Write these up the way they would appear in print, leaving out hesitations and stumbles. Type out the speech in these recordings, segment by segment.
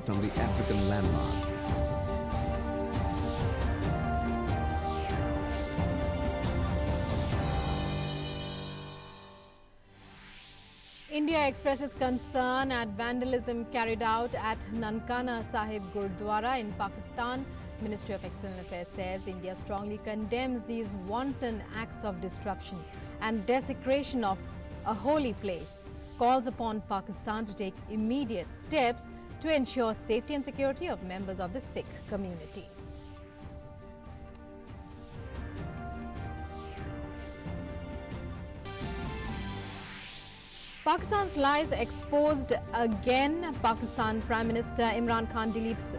from the African landmass. India expresses concern at vandalism carried out at Nankana Sahib Gurdwara in Pakistan. Ministry of External Affairs says India strongly condemns these wanton acts of destruction and desecration of a holy place. Calls upon Pakistan to take immediate steps to ensure safety and security of members of the Sikh community. Pakistan's lies exposed again. Pakistan Prime Minister Imran Khan deletes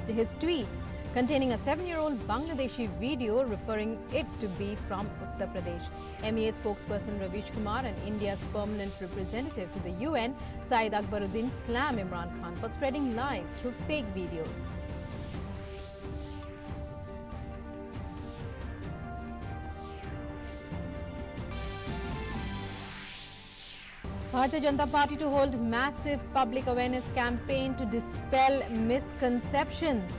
his tweet containing a 7-year-old Bangladeshi video referring it to be from Uttar Pradesh. MEA spokesperson Ravish Kumar and India's permanent representative to the UN, Saeed Akbaruddin, slammed Imran Khan for spreading lies through fake videos. Bharatiya Janata Party to hold massive public awareness campaign to dispel misconceptions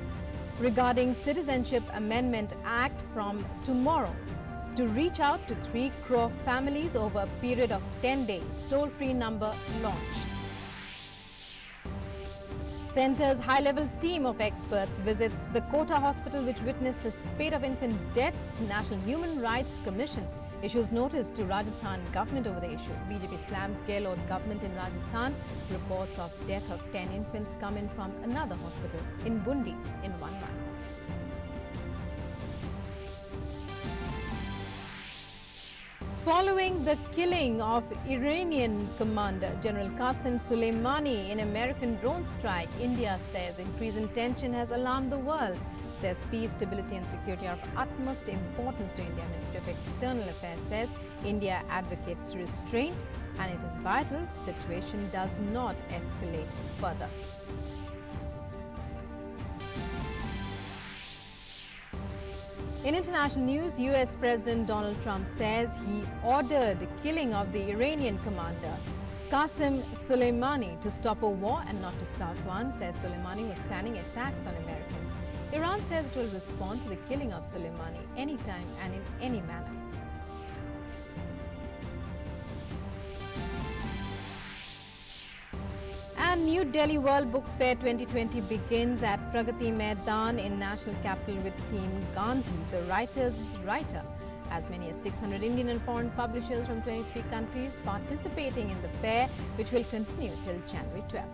regarding Citizenship Amendment Act from tomorrow. To reach out to 3 crore families over a period of 10 days. Toll-free number launched. Centre's high-level team of experts visits the Kota hospital which witnessed a spate of infant deaths. National Human Rights Commission issues notice to Rajasthan government over the issue. BJP slams Gehlot government in Rajasthan. Reports of death of 10 infants come in from another hospital in Bundi in 1 month. Following the killing of Iranian commander General Qasem Soleimani in American drone strike, India says increase in tension has alarmed the world. Says peace, stability and security are of utmost importance to India. Ministry of External Affairs says India advocates restraint and it is vital the situation does not escalate further. In international news, US President Donald Trump says he ordered the killing of the Iranian commander Qasem Soleimani to stop a war and not to start one. Says Soleimani was planning attacks on Americans. Iran says it will respond to the killing of Soleimani anytime and in any manner. And New Delhi World Book Fair 2020 begins at Pragati Maidan in national capital with theme Gandhi, the writer's writer. As many as 600 Indian and foreign publishers from 23 countries participating in the fair, which will continue till January 12th.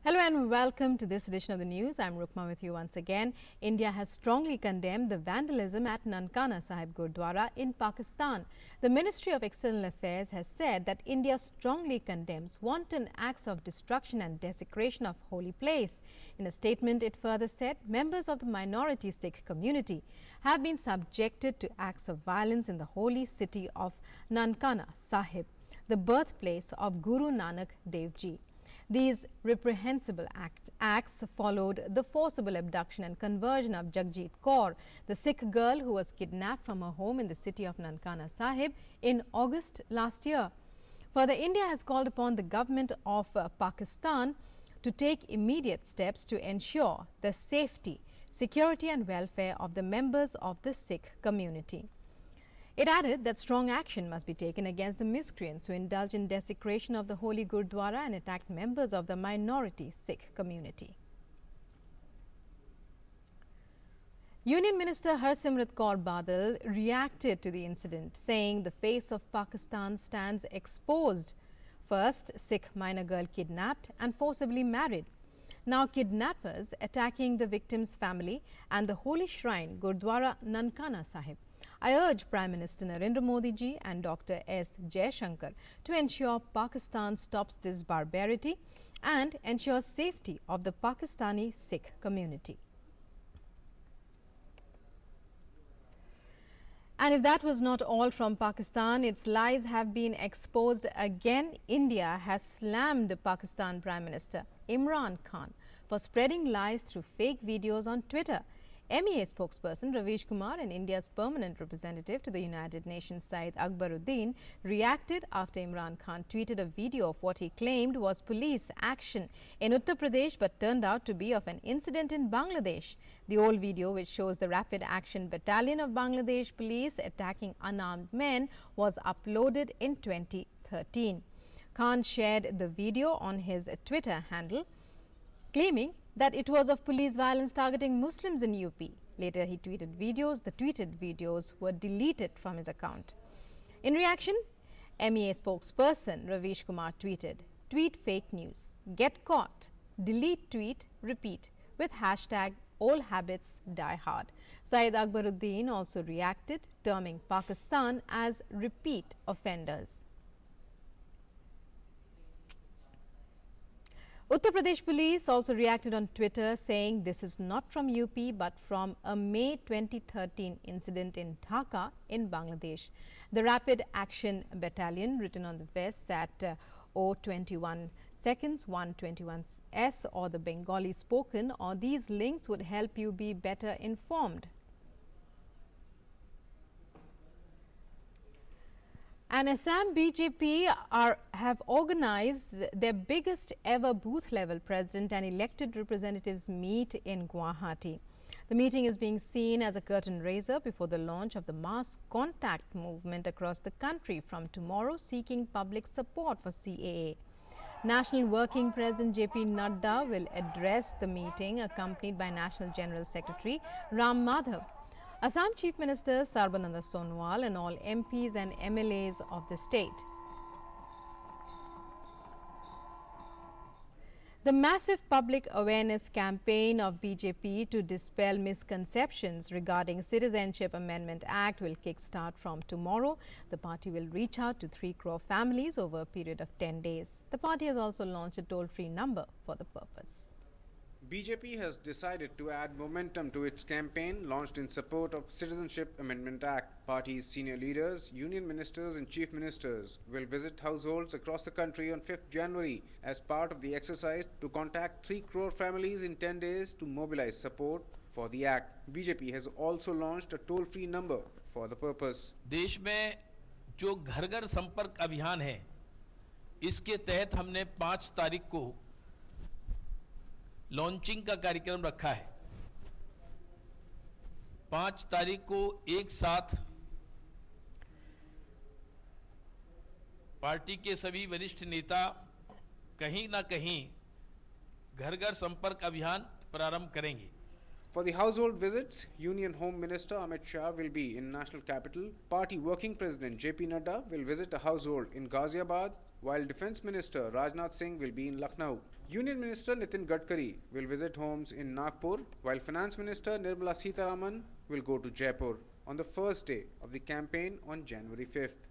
Hello and welcome to this edition of the news. I'm Rukma with you once again. India has strongly condemned the vandalism at Nankana Sahib Gurdwara in Pakistan. The Ministry of External Affairs has said that India strongly condemns wanton acts of destruction and desecration of holy place. In a statement, it further said members of the minority Sikh community have been subjected to acts of violence in the holy city of Nankana Sahib, the birthplace of Guru Nanak Dev Ji. These reprehensible acts followed the forcible abduction and conversion of Jagjit Kaur, the Sikh girl who was kidnapped from her home in the city of Nankana Sahib in August last year. Further, India has called upon the government of Pakistan to take immediate steps to ensure the safety, security and welfare of the members of the Sikh community. It added that strong action must be taken against the miscreants who indulge in desecration of the holy Gurdwara and attacked members of the minority Sikh community. Union Minister Harsimrat Kaur Badal reacted to the incident, saying the face of Pakistan stands exposed. First, Sikh minor girl kidnapped and forcibly married. Now kidnappers attacking the victim's family and the holy shrine Gurdwara Nankana Sahib. I urge Prime Minister Narendra Modi ji and Dr. S. Jaishankar to ensure Pakistan stops this barbarity and ensures safety of the Pakistani Sikh community. And if that was not all from Pakistan, its lies have been exposed again. India has slammed Pakistan Prime Minister Imran Khan for spreading lies through fake videos on Twitter. MEA spokesperson Ravish Kumar and India's permanent representative to the United Nations Syed Akbaruddin reacted after Imran Khan tweeted a video of what he claimed was police action in Uttar Pradesh but turned out to be of an incident in Bangladesh. The old video, which shows the Rapid Action Battalion of Bangladesh police attacking unarmed men, was uploaded in 2013. Khan shared the video on his Twitter handle, claiming that it was of police violence targeting Muslims in UP. Later, he tweeted videos. The tweeted videos were deleted from his account. In reaction, MEA spokesperson Ravish Kumar tweeted, "Tweet fake news, get caught, delete tweet, repeat, with hashtag all habits die hard." Syed Akbaruddin also reacted, terming Pakistan as repeat offenders. Uttar Pradesh police also reacted on Twitter, saying this is not from UP but from a May 2013 incident in Dhaka in Bangladesh. The Rapid Action Battalion, written on the vests at 021 seconds 121s or the Bengali spoken, or these links would help you be better informed. And Assam BJP have organized their biggest ever booth level president and elected representatives meet in Guwahati. The meeting is being seen as a curtain raiser before the launch of the mass contact movement across the country from tomorrow, seeking public support for CAA. National Working President JP Nadda will address the meeting, accompanied by National General Secretary Ram Madhav, Assam Chief Minister Sarbananda Sonowal and all MPs and MLAs of the state. The massive public awareness campaign of BJP to dispel misconceptions regarding Citizenship Amendment Act will kickstart from tomorrow. The party will reach out to 3 crore families over a period of 10 days. The party has also launched a toll-free number for the purpose. BJP has decided to add momentum to its campaign launched in support of Citizenship Amendment Act. Party's senior leaders, union ministers and chief ministers will visit households across the country on 5th January as part of the exercise to contact 3 crore families in 10 days to mobilize support for the act. BJP has also launched a toll-free number for the purpose. देश में जो घर घर संपर्क अभियान है, इसके तहत हमने 5 तारीख को लॉन्चिंग का कार्यक्रम रखा है। 5 तारीख को एक साथ पार्टी के सभी वरिष्ठ नेता कहीं ना कहीं घर घर संपर्क अभियान प्रारंभ करेंगे। For the household visits, Union Home Minister Amit Shah will be in national capital. Party Working President JP Nadda will visit a household in Ghaziabad, while Defence Minister Rajnath Singh will be in Lucknow. Union Minister Nitin Gadkari will visit homes in Nagpur, while Finance Minister Nirmala Sitharaman will go to Jaipur on the first day of the campaign on January 5th.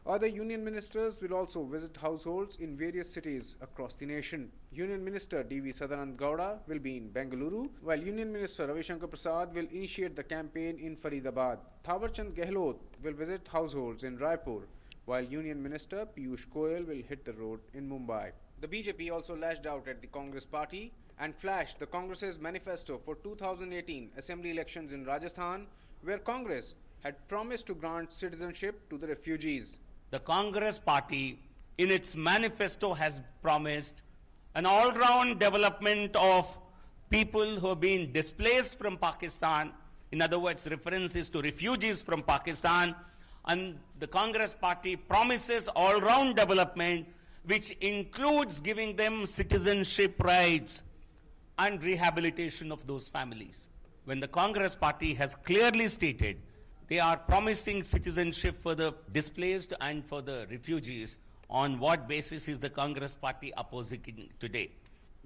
Other union ministers will also visit households in various cities across the nation. Union Minister D.V. Sadanand Gowda will be in Bengaluru, while Union Minister Ravi Shankar Prasad will initiate the campaign in Faridabad. Thawar Chand Gehlot will visit households in Raipur, while Union Minister Piyush Goyal will hit the road in Mumbai. The BJP also lashed out at the Congress party and flashed the Congress's manifesto for 2018 Assembly elections in Rajasthan, where Congress had promised to grant citizenship to the refugees. The Congress party, in its manifesto, has promised an all-round development of people who have been displaced from Pakistan. In other words, references to refugees from Pakistan. And the Congress party promises all-round development, which includes giving them citizenship rights and rehabilitation of those families. When the Congress party has clearly stated they are promising citizenship for the displaced and for the refugees, on what basis is the Congress party opposing it today?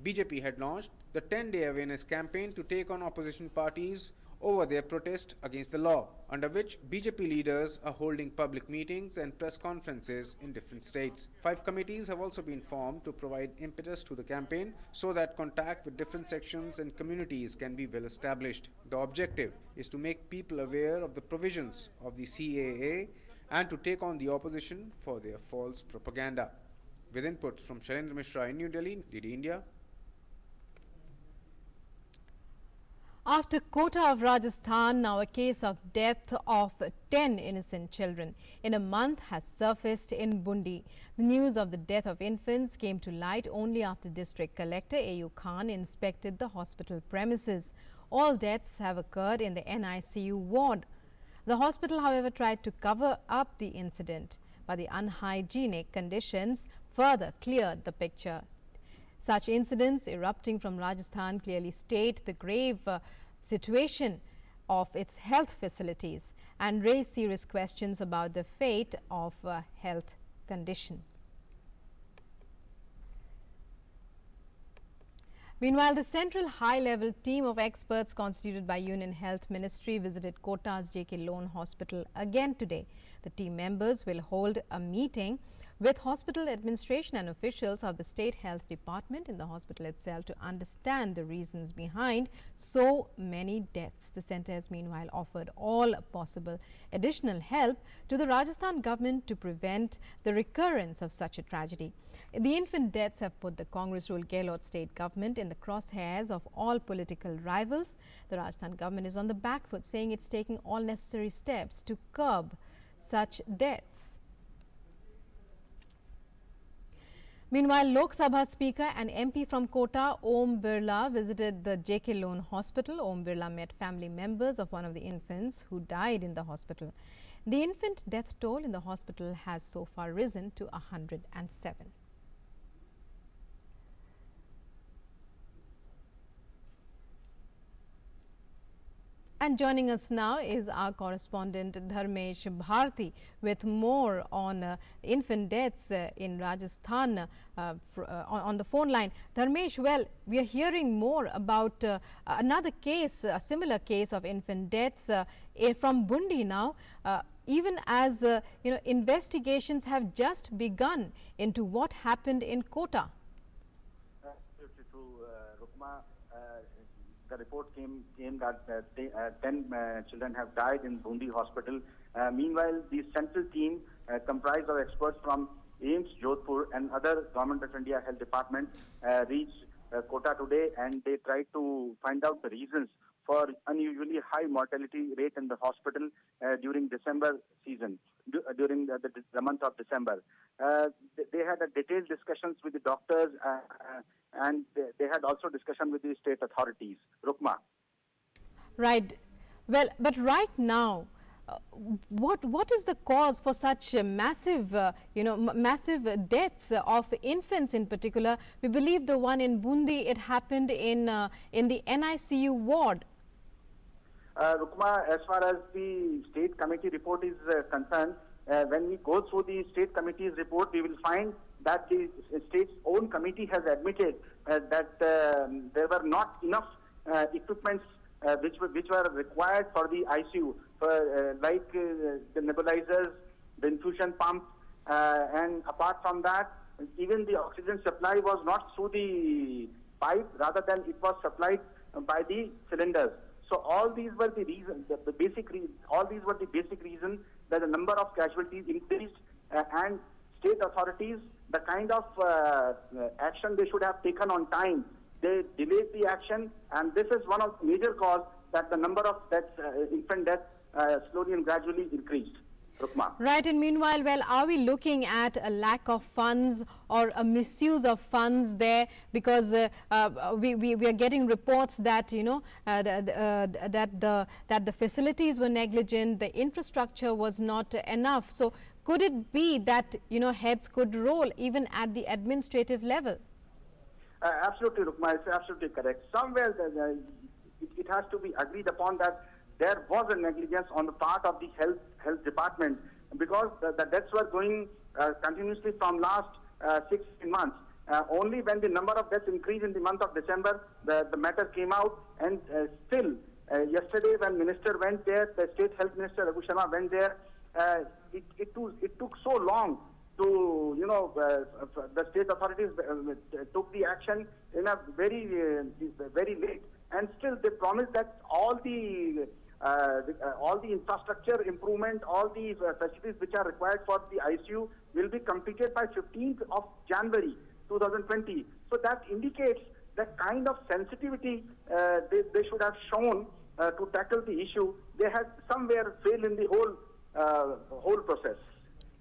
BJP had launched the 10-day awareness campaign to take on opposition parties over their protest against the law, under which BJP leaders are holding public meetings and press conferences in different states. 5 committees have also been formed to provide impetus to the campaign so that contact with different sections and communities can be well established. The objective is to make people aware of the provisions of the CAA and to take on the opposition for their false propaganda. With input from Shailendra Mishra in New Delhi, DD India. After Kota of Rajasthan, now a case of death of 10 innocent children in a month has surfaced in Bundi. The news of the death of infants came to light only after District Collector A.U. Khan inspected the hospital premises. All deaths have occurred in the NICU ward. The hospital, however, tried to cover up the incident, but the unhygienic conditions further cleared the picture. Such incidents erupting from Rajasthan clearly state the grave situation of its health facilities and raise serious questions about the fate of health condition. Meanwhile, the central high-level team of experts constituted by Union Health Ministry visited Kota's J.K. Lone Hospital again today. The team members will hold a meeting with hospital administration and officials of the State Health Department in the hospital itself to understand the reasons behind so many deaths. The centre has meanwhile offered all possible additional help to the Rajasthan government to prevent the recurrence of such a tragedy. The infant deaths have put the Congress-ruled Gehlot state government in the crosshairs of all political rivals. The Rajasthan government is on the back foot, saying it's taking all necessary steps to curb such deaths. Meanwhile, Lok Sabha Speaker and MP from Kota, Om Birla, visited the J.K. Lone Hospital. Om Birla met family members of one of the infants who died in the hospital. The infant death toll in the hospital has so far risen to 107. And joining us now is our correspondent Dharmesh Bharti with more on infant deaths in Rajasthan on the phone line. Dharmesh, well, we are hearing more about another case, a similar case of infant deaths from Bundi now, even as investigations have just begun into what happened in Kota. Absolutely true, Rukma. The report came that 10 children have died in Bundi hospital. Meanwhile, the central team comprised of experts from AIIMS, Jodhpur and other Government of India Health Department reached Kota today, and they tried to find out the reasons for unusually high mortality rate in the hospital during December season, during the month of December. They had a detailed discussions with the doctors and they had also discussion with the state authorities. Rukma. Right. Well, but right now, what is the cause for such massive, massive deaths of infants in particular? We believe the one in Bundi, it happened in the NICU ward. Rukma, as far as the state committee report is concerned, when we go through the state committee's report, we will find that the state's own committee has admitted that there were not enough equipments which were required for the ICU, like the nebulizers, the infusion pump, and apart from that, even the oxygen supply was not through the pipe, rather than it was supplied by the cylinders. So all these were the reasons, all these were the basic reasons that the number of casualties increased, and state authorities, the kind of action they should have taken on time, they delayed the action, and this is one of the major cause that the number of deaths, infant deaths, slowly and gradually increased. Rukma. Right, and meanwhile, well, are we looking at a lack of funds or a misuse of funds there? Because we are getting reports that that the facilities were negligent, the infrastructure was not enough. So could it be that heads could roll even at the administrative level? Absolutely, Rukma, it's absolutely correct. Somewhere it has to be agreed upon that there was a negligence on the part of the health department, because the deaths were going continuously from last 6 months. Only when the number of deaths increased in the month of December, the matter came out, and still yesterday when minister went there, the state health minister Raghu Sharma went there, it took so long to, the state authorities took the action in a very late, and still they promised that all the infrastructure improvement, all the facilities which are required for the ICU will be completed by 15th of January 2020. So that indicates the kind of sensitivity they should have shown to tackle the issue, they had somewhere failed in the whole process.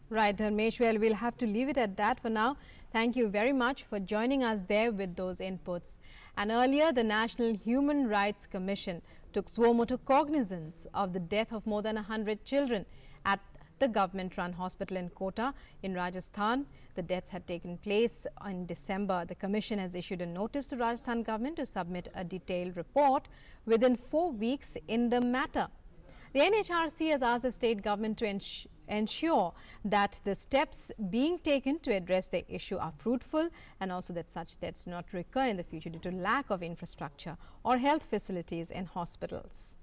Right, Dharmesh. Well, we'll have to leave it at that for now. Thank you very much for joining us there with those inputs. And earlier, the National Human Rights Commission took suo motu cognizance of the death of more than 100 children at the government-run hospital in Kota in Rajasthan. The deaths had taken place in December. The commission has issued a notice to Rajasthan government to submit a detailed report within 4 weeks in the matter. The NHRC has asked the state government to ensure that the steps being taken to address the issue are fruitful and also that such deaths do not recur in the future due to lack of infrastructure or health facilities in hospitals.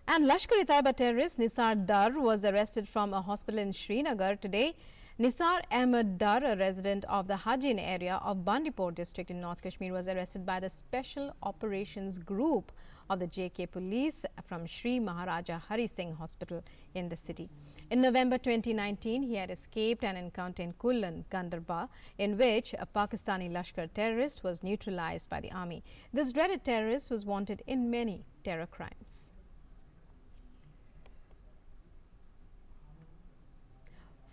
And Lashkar-e-Taiba terrorist Nisar Dar was arrested from a hospital in Srinagar today. Nisar Ahmed Dar, a resident of the Hajin area of Bandipur district in North Kashmir, was arrested by the Special Operations Group of the JK Police from Sri Maharaja Hari Singh Hospital in the city. In November 2019, he had escaped an encounter in Kullan, Gandarba, in which a Pakistani Lashkar terrorist was neutralized by the army. This dreaded terrorist was wanted in many terror crimes.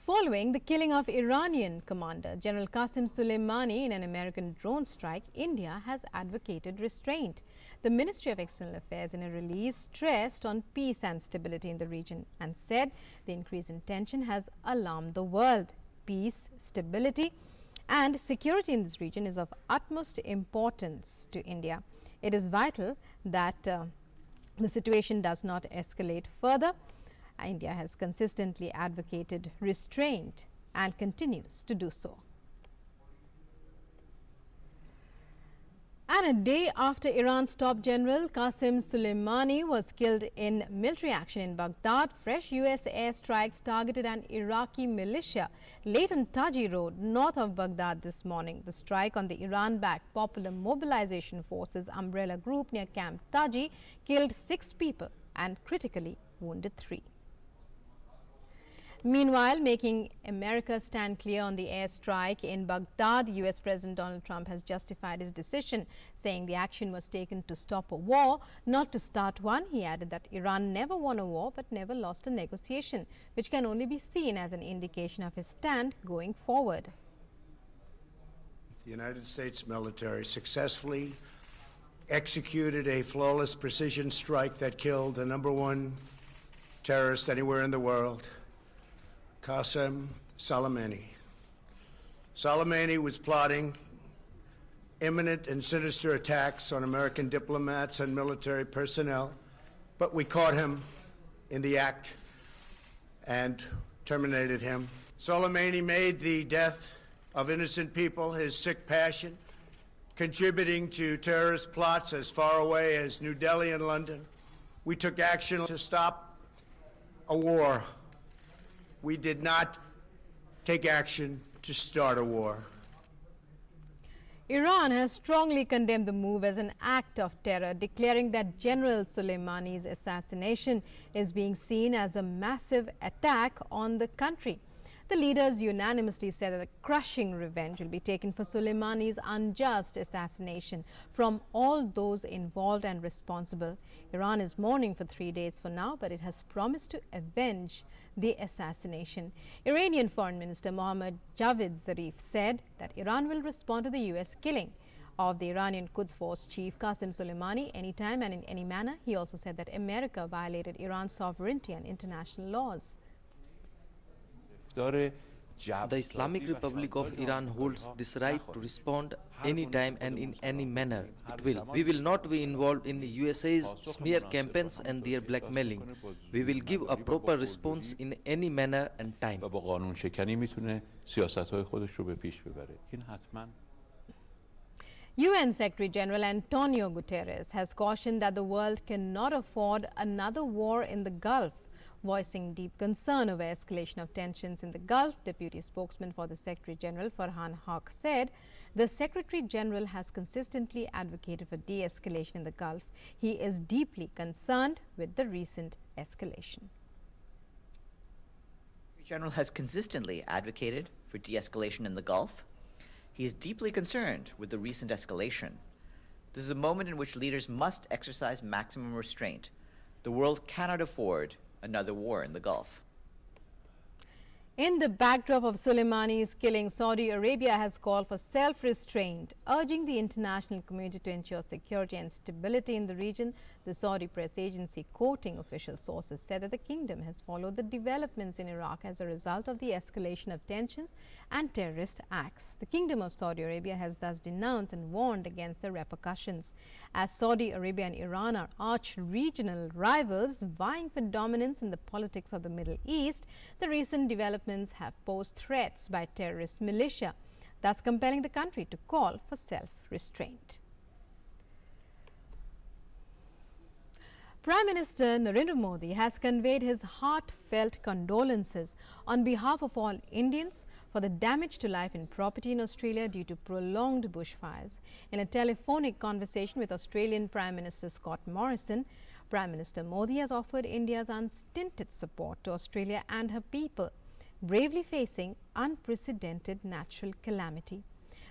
Following the killing of Iranian commander General Qasem Soleimani in an American drone strike, India has advocated restraint. The Ministry of External Affairs in a release stressed on peace and stability in the region and said the increase in tension has alarmed the world. Peace, stability and security in this region is of utmost importance to India. It is vital that the situation does not escalate further. India has consistently advocated restraint and continues to do so. And a day after Iran's top general Qasem Soleimani was killed in military action in Baghdad, fresh US airstrikes targeted an Iraqi militia late on Taji Road north of Baghdad this morning. The strike on the Iran-backed Popular Mobilization Forces umbrella group near Camp Taji killed 6 people and critically wounded 3. Meanwhile, making America stand clear on the airstrike in Baghdad, US President Donald Trump has justified his decision, saying the action was taken to stop a war, not to start one. He added that Iran never won a war but never lost a negotiation, which can only be seen as an indication of his stand going forward. The United States military successfully executed a flawless precision strike that killed the #1 terrorist anywhere in the world, Qasem Soleimani. Soleimani was plotting imminent and sinister attacks on American diplomats and military personnel, but we caught him in the act and terminated him. Soleimani made the death of innocent people his sick passion, contributing to terrorist plots as far away as New Delhi and London. We took action to stop a war. We did not take action to start a war. Iran has strongly condemned the move as an act of terror, declaring that General Soleimani's assassination is being seen as a massive attack on the country. The leaders unanimously said that a crushing revenge will be taken for Soleimani's unjust assassination from all those involved and responsible. Iran is mourning for 3 days for now, but it has promised to avenge the assassination. Iranian Foreign Minister Mohammad Javad Zarif said that Iran will respond to the US killing of the Iranian Quds Force chief Qasem Soleimani anytime and in any manner. He also said that America violated Iran's sovereignty and international laws. The Islamic Republic of Iran holds this right to respond anytime and in any manner it will. We will not be involved in the USA's smear campaigns and their blackmailing. We will give a proper response in any manner and time. UN Secretary General Antonio Guterres has cautioned that the world cannot afford another war in the Gulf. Voicing deep concern over escalation of tensions in the Gulf, Deputy Spokesman for the Secretary General Farhan Haq said the Secretary General has consistently advocated for de-escalation in the Gulf. He is deeply concerned with the recent escalation. The Secretary General has consistently advocated for de-escalation in the Gulf. He is deeply concerned with the recent escalation. This is a moment in which leaders must exercise maximum restraint. The world cannot afford another war in the Gulf. In the backdrop of Soleimani's killing, Saudi Arabia has called for self-restraint, urging the international community to ensure security and stability in the region. The Saudi press agency, quoting official sources, said that the kingdom has followed the developments in Iraq as a result of the escalation of tensions and terrorist acts. The Kingdom of Saudi Arabia has thus denounced and warned against the repercussions. As Saudi Arabia and Iran are arch-regional rivals vying for dominance in the politics of the Middle East, the recent developments have posed threats by terrorist militia, thus compelling the country to call for self-restraint. Prime Minister Narendra Modi has conveyed his heartfelt condolences on behalf of all Indians for the damage to life and property in Australia due to prolonged bushfires. In a telephonic conversation with Australian Prime Minister Scott Morrison, Prime Minister Modi has offered India's unstinted support to Australia and her people, bravely facing unprecedented natural calamity.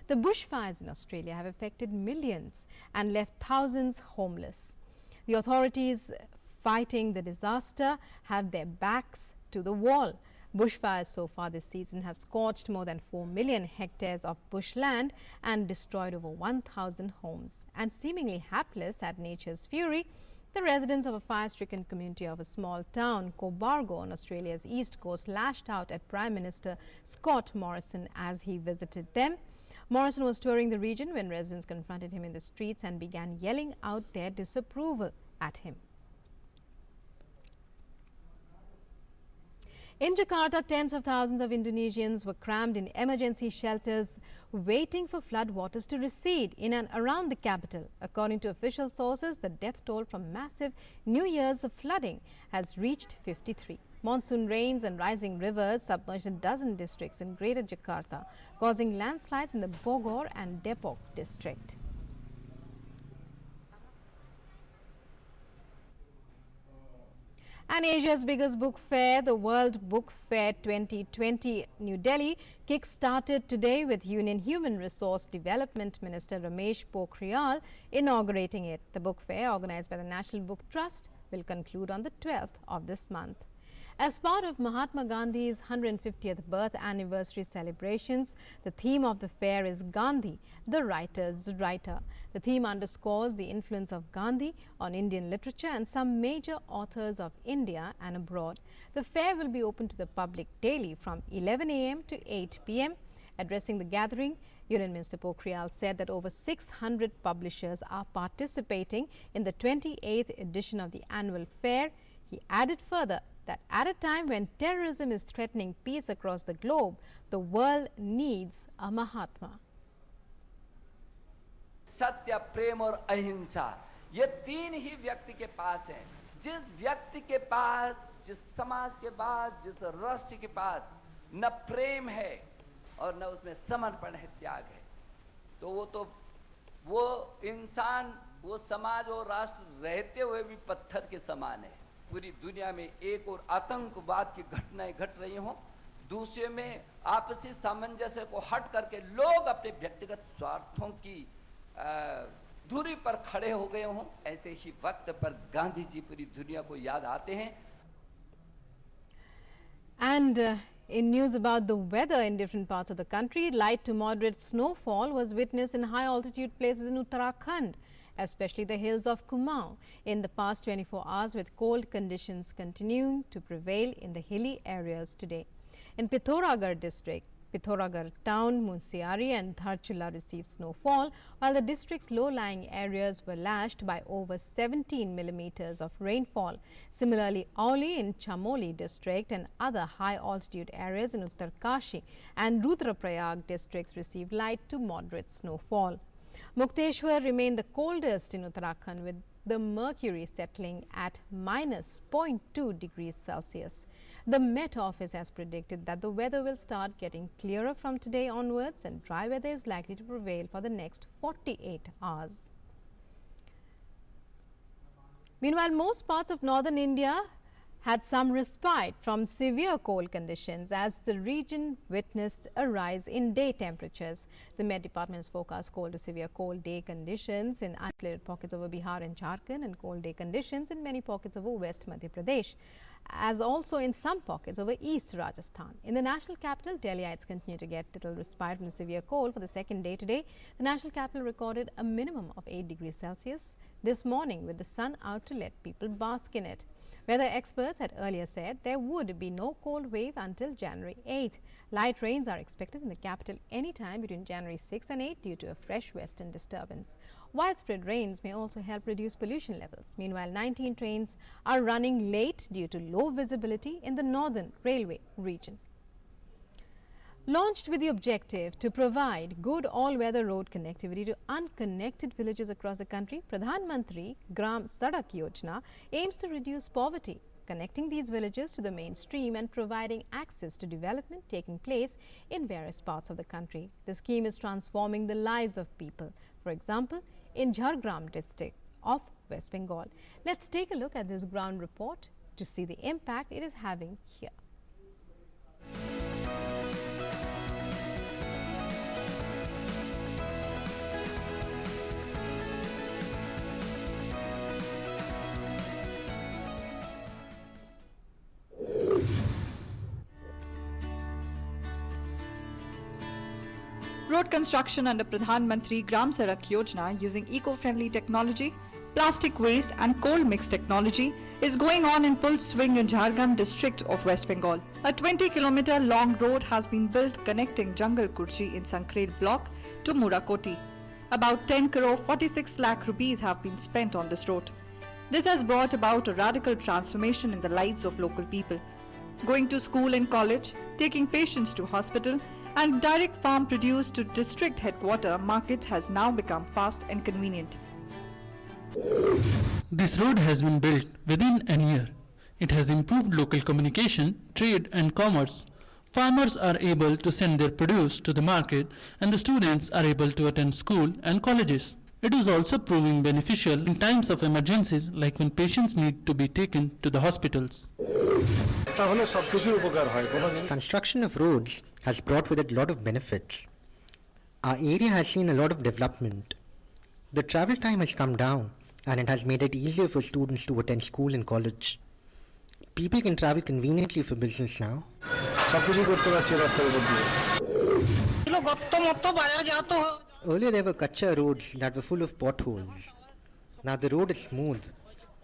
The bushfires in Australia have affected millions and left thousands homeless. The authorities fighting the disaster have their backs to the wall. Bushfires so far this season have scorched more than 4 million hectares of bushland and destroyed over 1,000 homes. And seemingly hapless at nature's fury, the residents of a fire-stricken community of a small town, Cobargo, on Australia's east coast, lashed out at Prime Minister Scott Morrison as he visited them. Morrison was touring the region when residents confronted him in the streets and began yelling out their disapproval at him. In Jakarta, tens of thousands of Indonesians were crammed in emergency shelters waiting for flood waters to recede in and around the capital. According to official sources, the death toll from massive New Year's flooding has reached 53. Monsoon rains and rising rivers submerged a dozen districts in Greater Jakarta, causing landslides in the Bogor and Depok district. And Asia's biggest book fair, the World Book Fair 2020 New Delhi, kick-started today with Union Human Resource Development Minister Ramesh Pokhriyal inaugurating it. The book fair, organized by the National Book Trust, will conclude on the 12th of this month. As part of Mahatma Gandhi's 150th birth anniversary celebrations, the theme of the fair is Gandhi, the writer's writer. The theme underscores the influence of Gandhi on Indian literature and some major authors of India and abroad. The fair will be open to the public daily from 11 a.m. to 8 p.m. Addressing the gathering, Union Minister Pokhriyal said that over 600 publishers are participating in the 28th edition of the annual fair. He added further that at a time when terrorism is threatening peace across the globe, the world needs a Mahatma. सत्य, प्रेम और अहिंसा, ये तीन ही व्यक्ति के पास हैं। जिस व्यक्ति के पास, जिस समाज के पास, जिस राष्ट्र के पास न प्रेम है और न उसमें समर्पण है, त्याग है, तो वो इंसान, वो समाज और राष्ट्र रहते हुए भी पत्थर के समान है। पूरी दुनिया में एक और आतंकवाद की घटनाएं घट रही हों, दूसरे में आपसी सामंजस्य को हट करके लोग अपने व्यक्तिगत स्वार्थों की दूरी पर खड़े हो गए हों, ऐसे ही वक्त पर गांधी जी पूरी दुनिया को याद आते हैं. And in news about the weather in different parts of the country, light to moderate snowfall was witnessed in high altitude places in Uttarakhand, especially the hills of Kumaon in the past 24 hours, with cold conditions continuing to prevail in the hilly areas today. In Pithoragarh district, Pithoragarh town, Munsiari and Dharchula received snowfall, while the district's low-lying areas were lashed by over 17 millimeters of rainfall. Similarly, Auli in Chamoli district and other high-altitude areas in Uttarkashi and Rudraprayag districts received light to moderate snowfall. Mukteshwar remained the coldest in Uttarakhand, with the mercury settling at -0.2 degrees Celsius. The Met Office has predicted that the weather will start getting clearer from today onwards, and dry weather is likely to prevail for the next 48 hours. Meanwhile, most parts of northern India had some respite from severe cold conditions as the region witnessed a rise in day temperatures. The Met Department has forecast cold to severe cold day conditions in isolated pockets over Bihar and Jharkhand and cold day conditions in many pockets over West Madhya Pradesh, as also in some pockets over East Rajasthan. In the national capital, Delhiites continue to get little respite from the severe cold for the second day today. The national capital recorded a minimum of 8 degrees Celsius this morning with the sun out to let people bask in it. Weather experts had earlier said there would be no cold wave until January 8th. Light rains are expected in the capital anytime between January 6th and 8th due to a fresh western disturbance. Widespread rains may also help reduce pollution levels. Meanwhile, 19 trains are running late due to low visibility in the northern railway region. Launched with the objective to provide good all-weather road connectivity to unconnected villages across the country, Pradhan Mantri Gram Sadak Yojana aims to reduce poverty, connecting these villages to the mainstream and providing access to development taking place in various parts of the country. The scheme is transforming the lives of people, for example, in Jhargram district of West Bengal. Let's take a look at this ground report to see the impact it is having here. Road construction under Pradhan Mantri Gram Sadak Yojana using eco-friendly technology, plastic waste and coal mix technology is going on in full swing in Jharkhand district of West Bengal. A 20-kilometer long road has been built connecting Jungle Kurchi in Sankred block to Murakoti. About 10 crore 46 lakh rupees have been spent on this road. This has brought about a radical transformation in the lives of local people. Going to school and college, taking patients to hospital, and direct farm produce to district headquarter markets has now become fast and convenient. This road has been built within a year. It has improved local communication, trade and commerce. Farmers are able to send their produce to the market and the students are able to attend school and colleges. It is also proving beneficial in times of emergencies like when patients need to be taken to the hospitals. Construction of roads has brought with it a lot of benefits. Our area has seen a lot of development. The travel time has come down and it has made it easier for students to attend school and college. People can travel conveniently for business now. Earlier there were kacha roads that were full of potholes. Now the road is smooth.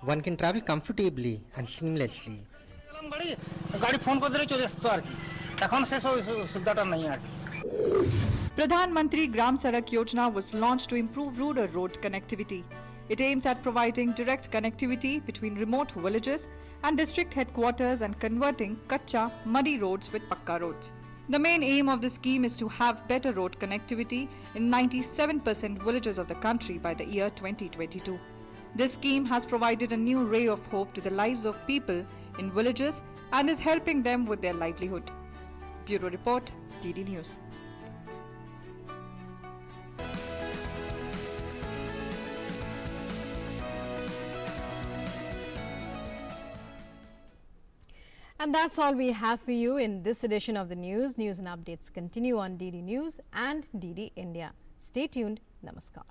One can travel comfortably and seamlessly. Pradhan Mantri Gram Sadak Yojana was launched to improve rural road connectivity. It aims at providing direct connectivity between remote villages and district headquarters and converting kacha, muddy roads with pakka roads. The main aim of the scheme is to have better road connectivity in 97% villages of the country by the year 2022. This scheme has provided a new ray of hope to the lives of people in villages and is helping them with their livelihood. Bureau Report, DD News. And that's all we have for you in this edition of the news. News and updates continue on DD News and DD India. Stay tuned. Namaskar.